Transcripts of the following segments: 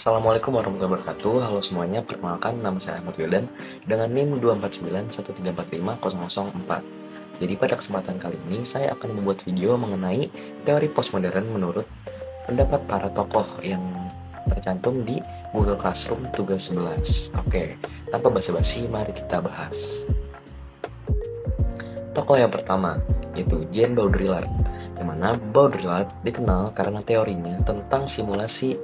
Assalamualaikum warahmatullahi wabarakatuh. Halo semuanya, perkenalkan nama saya Ahmad Wildan dengan NIM 24913450004. Jadi pada kesempatan kali ini saya akan membuat video mengenai teori postmodern menurut pendapat para tokoh yang tercantum di Google Classroom tugas 11. Oke, tanpa basa-basi mari kita bahas. Tokoh yang pertama yaitu Jean Baudrillard, yang mana Baudrillard dikenal karena teorinya tentang simulasi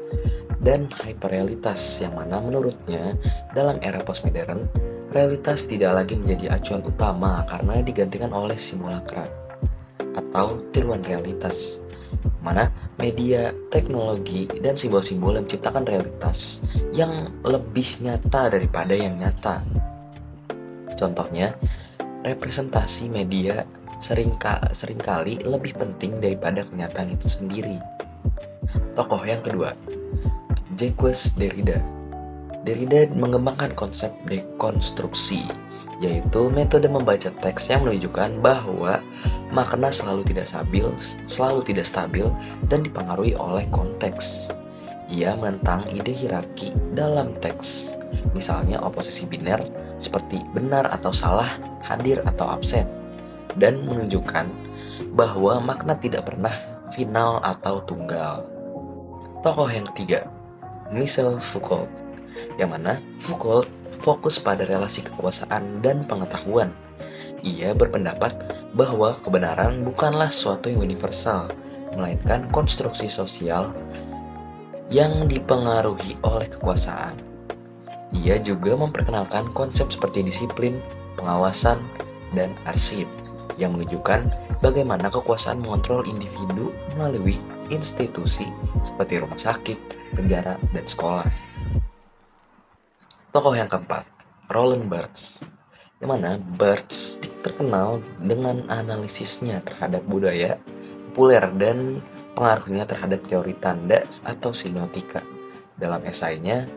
dan hyperrealitas, yang mana menurutnya dalam era postmodern realitas tidak lagi menjadi acuan utama karena digantikan oleh simulakra atau tiruan realitas, mana media, teknologi, dan simbol-simbol yang menciptakan realitas yang lebih nyata daripada yang nyata. Contohnya, representasi media seringkali lebih penting daripada kenyataan itu sendiri. Tokoh yang kedua, Jacques Derrida. Derrida mengembangkan konsep dekonstruksi, yaitu metode membaca teks yang menunjukkan bahwa makna selalu tidak stabil dan dipengaruhi oleh konteks. Ia menentang ide hierarki dalam teks, misalnya oposisi biner seperti benar atau salah, hadir atau absen, dan menunjukkan bahwa makna tidak pernah final atau tunggal. Tokoh yang ketiga, Michel Foucault, yang mana Foucault fokus pada relasi kekuasaan dan pengetahuan. Ia berpendapat bahwa kebenaran bukanlah sesuatu yang universal, melainkan konstruksi sosial yang dipengaruhi oleh kekuasaan. Ia juga memperkenalkan konsep seperti disiplin, pengawasan, dan arsip, yang menunjukkan bagaimana kekuasaan mengontrol individu melalui institusi seperti rumah sakit, penjara, dan sekolah. Tokoh yang keempat, Roland Barthes, yang mana Barthes terkenal dengan analisisnya terhadap budaya populer dan pengaruhnya terhadap teori tanda atau semiotika. Dalam esainya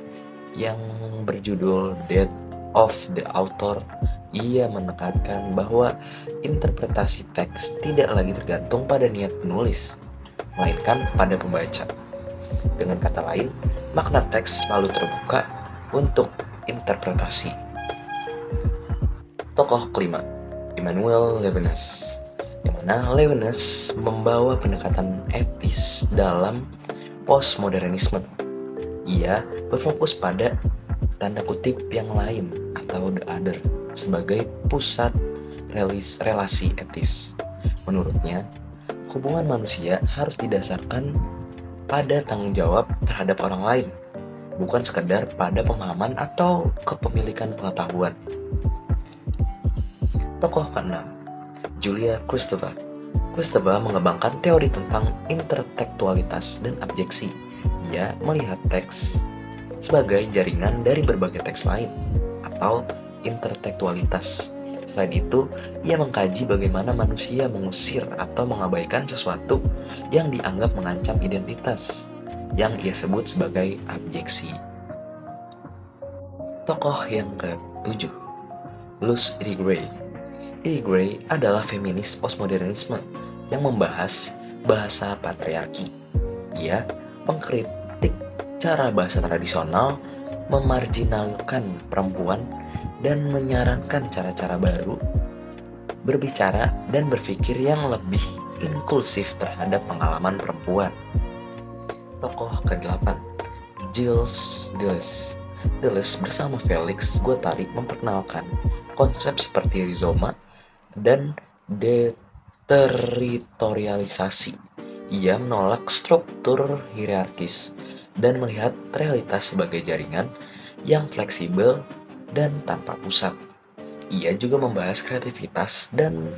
yang berjudul Death of the Author, ia menekankan bahwa interpretasi teks tidak lagi tergantung pada niat penulis, melainkan pada pembaca. Dengan kata lain, makna teks selalu terbuka untuk interpretasi. Tokoh kelima, Emmanuel Levinas, yang mana Levinas membawa pendekatan etis dalam postmodernisme. Ia berfokus pada tanda kutip yang lain atau the other sebagai pusat relasi etis. Menurutnya, hubungan manusia harus didasarkan pada tanggung jawab terhadap orang lain, bukan sekedar pada pemahaman atau kepemilikan pengetahuan. Tokoh keenam, Julia Kristeva. Kristeva mengembangkan teori tentang intertekstualitas dan abjeksi. Ia melihat teks sebagai jaringan dari berbagai teks lain atau intertekstualitas. Selain itu, ia mengkaji bagaimana manusia mengusir atau mengabaikan sesuatu yang dianggap mengancam identitas, yang ia sebut sebagai abjeksi. Tokoh yang ketujuh, Luce Irigaray. Irigaray adalah feminis postmodernisme yang membahas bahasa patriarki. Ia mengkritik cara bahasa tradisional, memarginalkan perempuan, dan menyarankan cara-cara baru berbicara dan berpikir yang lebih inklusif terhadap pengalaman perempuan. Tokoh ke-8, Gilles Deleuze. Deleuze bersama Felix Guattari memperkenalkan konsep seperti rizoma dan deteritorialisasi. Ia menolak struktur hierarkis dan melihat realitas sebagai jaringan yang fleksibel dan tanpa pusat. Ia juga membahas kreativitas dan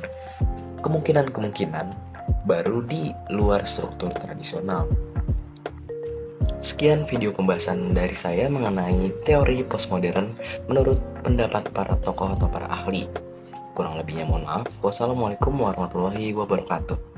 kemungkinan-kemungkinan baru di luar struktur tradisional. Sekian video pembahasan dari saya mengenai teori postmodern menurut pendapat para tokoh atau para ahli. Kurang lebihnya mohon maaf. Wassalamualaikum warahmatullahi wabarakatuh.